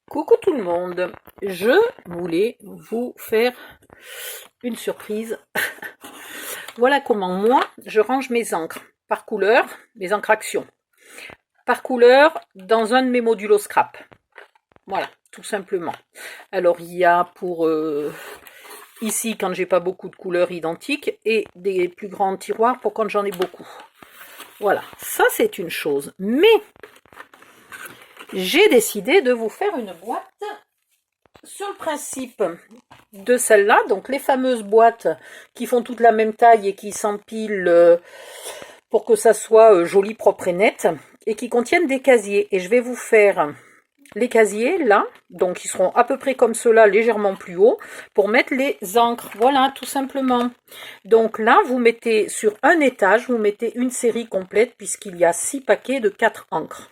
Coucou tout le monde, je voulais vous faire une surprise. Voilà comment moi je range mes encres par couleur, mes encres action, par couleur dans un de mes modulos scrap. Voilà, tout simplement. Alors il y a pour ici quand j'ai pas beaucoup de couleurs identiques et des plus grands tiroirs pour quand j'en ai beaucoup. Voilà, ça c'est une chose. Mais j'ai décidé de vous faire une boîte sur le principe de celle-là, donc les fameuses boîtes qui font toute la même taille et qui s'empilent pour que ça soit joli, propre et net, et qui contiennent des casiers. Et je vais vous faire les casiers là, donc ils seront à peu près comme ceux-là, légèrement plus haut, pour mettre les encres. Voilà, tout simplement. Donc là, vous mettez sur un étage, vous mettez une série complète, puisqu'il y a 6 paquets de 4 encres.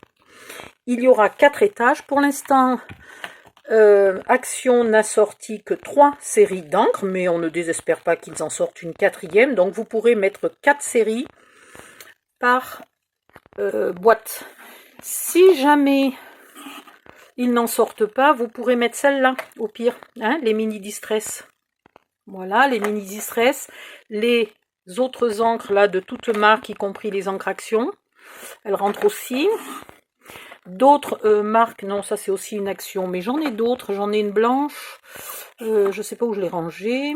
Il y aura 4 étages. Pour l'instant, Action n'a sorti que 3 séries d'encre, mais on ne désespère pas qu'ils en sortent une 4e. Donc vous pourrez mettre 4 séries par boîte. Si jamais ils n'en sortent pas, vous pourrez mettre celle-là, au pire, hein, les mini distress. Voilà, les mini distress. Les autres encres là de toutes marques, y compris les encres Action, elles rentrent aussi. D'autres marques, non, ça c'est aussi une Action, mais j'en ai d'autres, j'en ai une blanche, je sais pas où je l'ai rangée.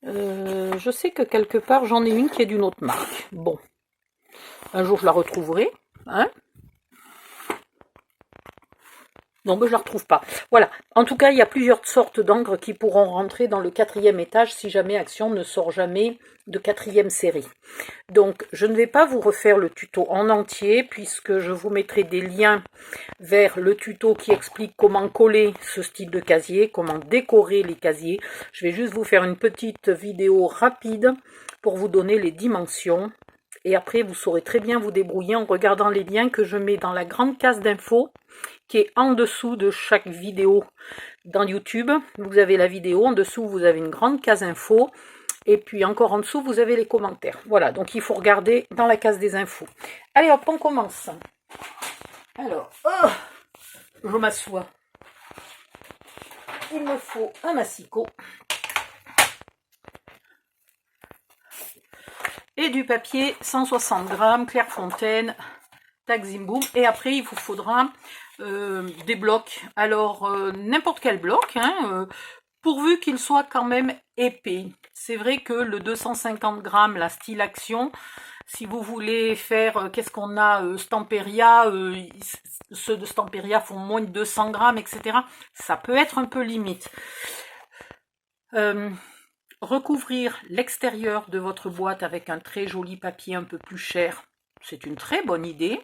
Je sais que quelque part j'en ai une qui est d'une autre marque. Bon, un jour je la retrouverai, hein. Non, mais je la retrouve pas. Voilà. En tout cas, il y a plusieurs sortes d'encre qui pourront rentrer dans le 4e étage si jamais Action ne sort jamais de 4e série. Donc, je ne vais pas vous refaire le tuto en entier puisque je vous mettrai des liens vers le tuto qui explique comment coller ce style de casier, comment décorer les casiers. Je vais juste vous faire une petite vidéo rapide pour vous donner les dimensions. Et après, vous saurez très bien vous débrouiller en regardant les liens que je mets dans la grande case d'infos qui est en dessous de chaque vidéo dans YouTube. Vous avez la vidéo, en dessous vous avez une grande case infos, et puis encore en dessous vous avez les commentaires. Voilà, donc il faut regarder dans la case des infos. Allez hop, on commence. Alors, je m'assois. Il me faut un massicot et du papier 160 grammes, Clairefontaine, tac zim boum. Et après il vous faudra des blocs. Alors n'importe quel bloc, hein, pourvu qu'il soit quand même épais. C'est vrai que le 250 grammes, la style Action, si vous voulez faire, qu'est-ce qu'on a, Stamperia, ceux de Stamperia font moins de 200 grammes, etc. Ça peut être un peu limite. Recouvrir l'extérieur de votre boîte avec un très joli papier un peu plus cher, c'est une très bonne idée.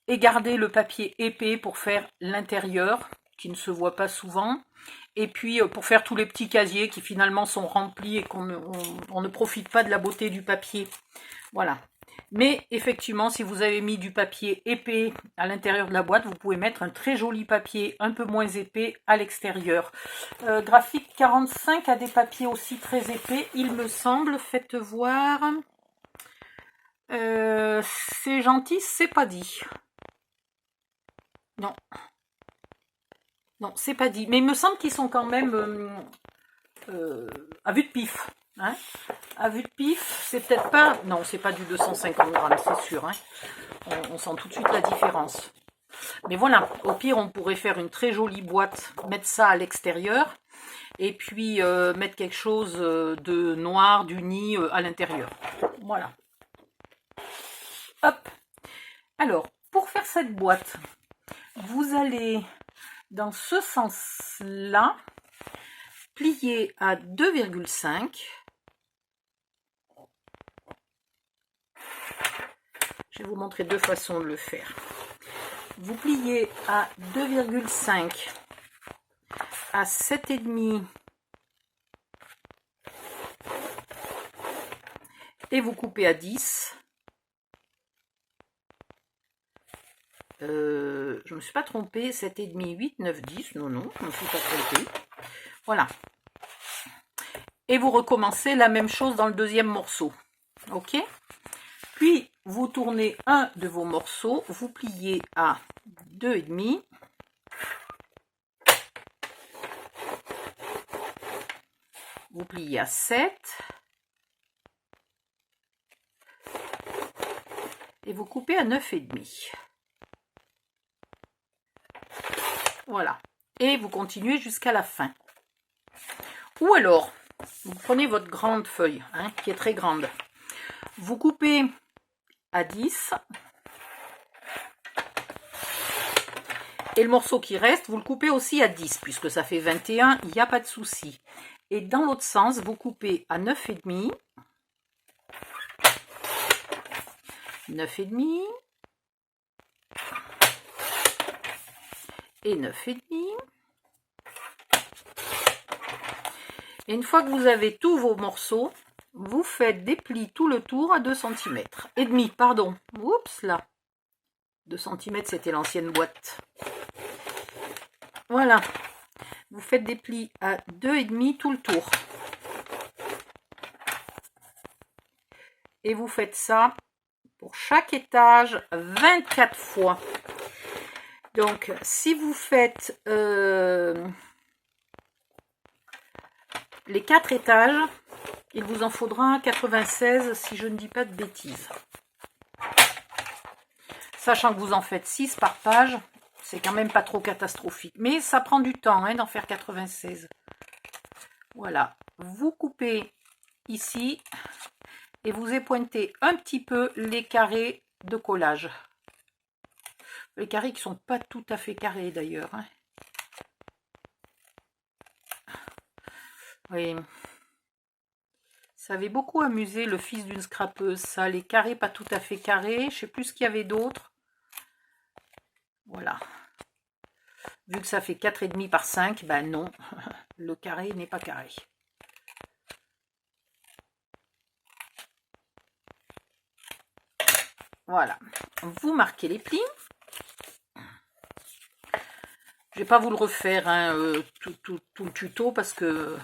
Et garder le papier épais pour faire l'intérieur, qui ne se voit pas souvent. Et puis pour faire tous les petits casiers qui finalement sont remplis et qu'on ne profite pas de la beauté du papier. Voilà. Mais effectivement, si vous avez mis du papier épais à l'intérieur de la boîte, vous pouvez mettre un très joli papier un peu moins épais à l'extérieur. Graphique 45 a des papiers aussi très épais, il me semble. Faites voir. C'est gentil, c'est pas dit. Non. Non, c'est pas dit. Mais il me semble qu'ils sont quand même à vue de pif. Hein, à vue de pif, c'est peut-être pas... Non, c'est pas du 250 grammes, c'est sûr. Hein. On sent tout de suite la différence. Mais voilà, au pire, on pourrait faire une très jolie boîte, mettre ça à l'extérieur, et puis mettre quelque chose de noir, d'uni à l'intérieur. Voilà. Hop. Alors, pour faire cette boîte, vous allez... dans ce sens-là, plier à 2,5. Je vais vous montrer deux façons de le faire. Vous pliez à 2,5 à 7,5 et vous coupez à 10. Je ne me suis pas trompée, 7,5, 8, 9, 10, non, je ne me suis pas trompée. Voilà. Et vous recommencez la même chose dans le deuxième morceau. Ok? Puis, vous tournez un de vos morceaux, vous pliez à 2,5 vous pliez à 7 et vous coupez à 9,5. Voilà. Et vous continuez jusqu'à la fin. Ou alors, vous prenez votre grande feuille, hein, qui est très grande. Vous coupez à 10. Et le morceau qui reste, vous le coupez aussi à 10, puisque ça fait 21, il n'y a pas de souci. Et dans l'autre sens, vous coupez à 9,5. 9,5. Et 9,5. Et une fois que vous avez tous vos morceaux, vous faites des plis tout le tour à 2 cm. Et demi, pardon. Oups là. 2 cm, c'était l'ancienne boîte. Voilà. Vous faites des plis à 2,5 tout le tour. Et vous faites ça pour chaque étage 24 fois. Donc, si vous faites les 4 étages, il vous en faudra 96 si je ne dis pas de bêtises. Sachant que vous en faites 6 par page, c'est quand même pas trop catastrophique. Mais ça prend du temps hein, d'en faire 96. Voilà. Vous coupez ici et vous épointez un petit peu les carrés de collage. Les carrés qui ne sont pas tout à fait carrés d'ailleurs. Hein. Oui. Ça avait beaucoup amusé le fils d'une scrapeuse, ça, les carrés pas tout à fait carrés. Je ne sais plus ce qu'il y avait d'autre. Voilà. Vu que ça fait 4,5 par 5, ben non, le carré n'est pas carré. Voilà. Vous marquez les plis. Je ne vais pas vous le refaire, hein, tout le tuto, parce que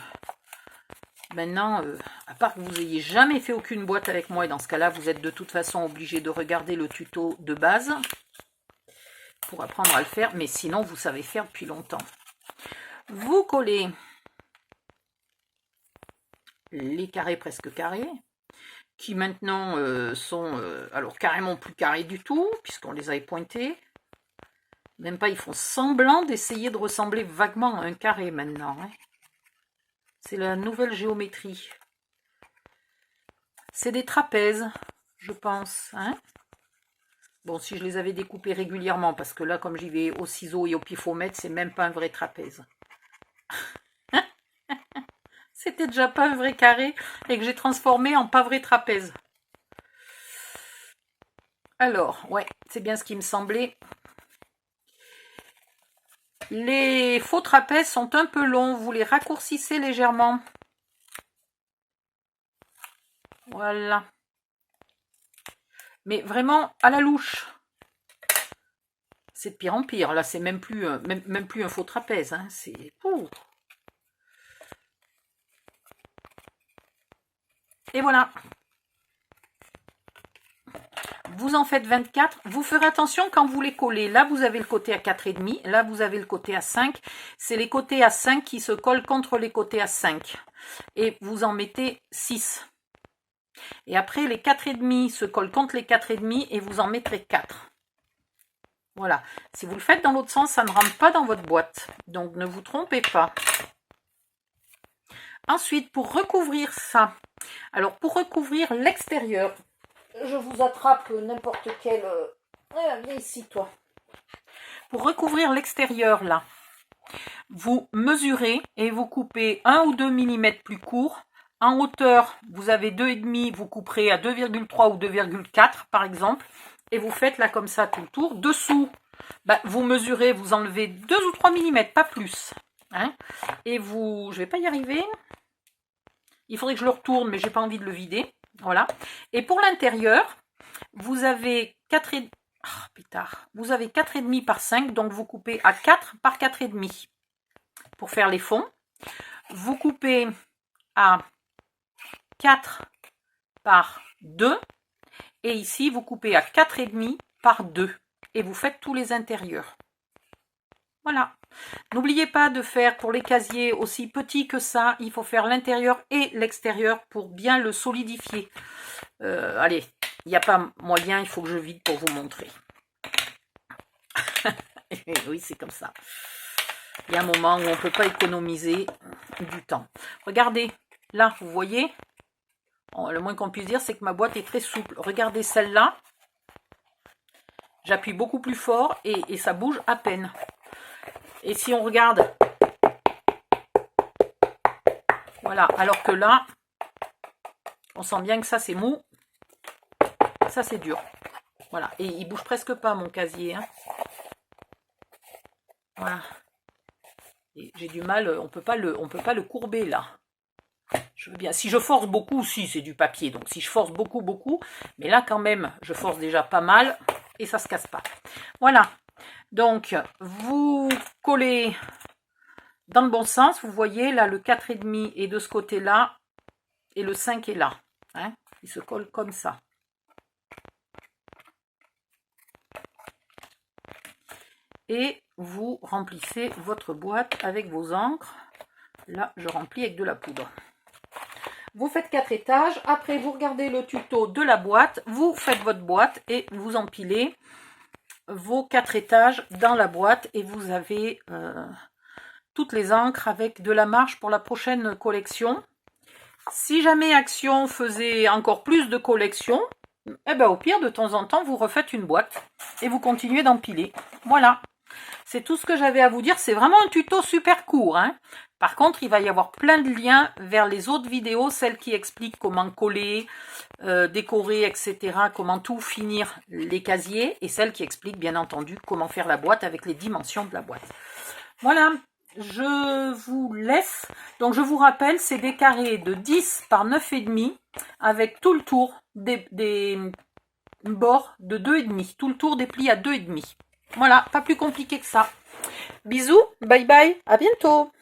maintenant, à part que vous n'ayez jamais fait aucune boîte avec moi, et dans ce cas-là, vous êtes de toute façon obligé de regarder le tuto de base pour apprendre à le faire, mais sinon, vous savez faire depuis longtemps. Vous collez les carrés presque carrés, qui maintenant sont alors carrément plus carrés du tout, puisqu'on les a pointés. Même pas, ils font semblant d'essayer de ressembler vaguement à un carré maintenant. Hein. C'est la nouvelle géométrie. C'est des trapèzes, je pense. Hein. Bon, si je les avais découpés régulièrement, parce que là, comme j'y vais au ciseau et au pifomètre, c'est même pas un vrai trapèze. C'était déjà pas un vrai carré et que j'ai transformé en pas vrai trapèze. Alors, ouais, c'est bien ce qui me semblait. Les faux trapèzes sont un peu longs, vous les raccourcissez légèrement. Voilà. Mais vraiment à la louche. C'est de pire en pire. Là, c'est même plus un faux trapèze. Hein. C'est... Et voilà. Vous en faites 24. Vous ferez attention quand vous les collez. Là, vous avez le côté à 4,5. Là, vous avez le côté à 5. C'est les côtés à 5 qui se collent contre les côtés à 5. Et vous en mettez 6. Et après, les 4,5 se collent contre les 4,5 et vous en mettrez 4. Voilà. Si vous le faites dans l'autre sens, ça ne rentre pas dans votre boîte. Donc, ne vous trompez pas. Ensuite, pour recouvrir ça, alors pour recouvrir l'extérieur, je vous attrape n'importe quel... viens ici, toi. Pour recouvrir l'extérieur, là, vous mesurez et vous coupez 1 ou 2 mm plus court. En hauteur, vous avez 2,5, vous couperez à 2,3 ou 2,4 par exemple. Et vous faites là comme ça tout le tour. Dessous, bah, vous mesurez, vous enlevez 2 ou 3 mm, pas plus. Hein. Et vous... Je ne vais pas y arriver. Il faudrait que je le retourne, mais j'ai pas envie de le vider. Voilà. Et pour l'intérieur, vous avez 4,5 vous avez 4,5 par 5, donc vous coupez à 4 par 4,5 pour faire les fonds. Vous coupez à 4 par 2 et ici vous coupez à 4,5 par 2 et vous faites tous les intérieurs. Voilà. N'oubliez pas de faire pour les casiers aussi petits que ça, il faut faire l'intérieur et l'extérieur pour bien le solidifier. Allez, il n'y a pas moyen, il faut que je vide pour vous montrer. Oui, c'est comme ça. Il y a un moment où on ne peut pas économiser du temps. Regardez, là, vous voyez, le moins qu'on puisse dire, c'est que ma boîte est très souple. Regardez celle-là. J'appuie beaucoup plus fort et ça bouge à peine. Et si on regarde, voilà, alors que là, on sent bien que ça c'est mou, ça c'est dur. Voilà, et il bouge presque pas mon casier. Hein. Voilà. J'ai du mal, on peut pas le courber là. Je veux bien. Si je force beaucoup, si c'est du papier, donc si je force beaucoup, mais là quand même, je force déjà pas mal et ça se casse pas. Voilà. Donc, vous collez dans le bon sens, vous voyez, là, le 4,5 est de ce côté-là, et le 5 est là. Hein, il se colle comme ça. Et vous remplissez votre boîte avec vos encres. Là, je remplis avec de la poudre. Vous faites 4 étages. Après, vous regardez le tuto de la boîte. Vous faites votre boîte et vous empilez vos 4 étages dans la boîte. Et vous avez toutes les encres avec de la marge pour la prochaine collection. Si jamais Action faisait encore plus de collections, eh ben, au pire, de temps en temps, vous refaites une boîte et vous continuez d'empiler. Voilà. C'est tout ce que j'avais à vous dire. C'est vraiment un tuto super court. Hein. Par contre, il va y avoir plein de liens vers les autres vidéos, celles qui expliquent comment coller, décorer, etc., comment tout finir les casiers, et celles qui expliquent, bien entendu, comment faire la boîte avec les dimensions de la boîte. Voilà, je vous laisse. Donc, je vous rappelle, c'est des carrés de 10 par 9,5 avec tout le tour des bords de 2,5, tout le tour des plis à 2,5. Voilà, pas plus compliqué que ça. Bisous, bye bye, à bientôt.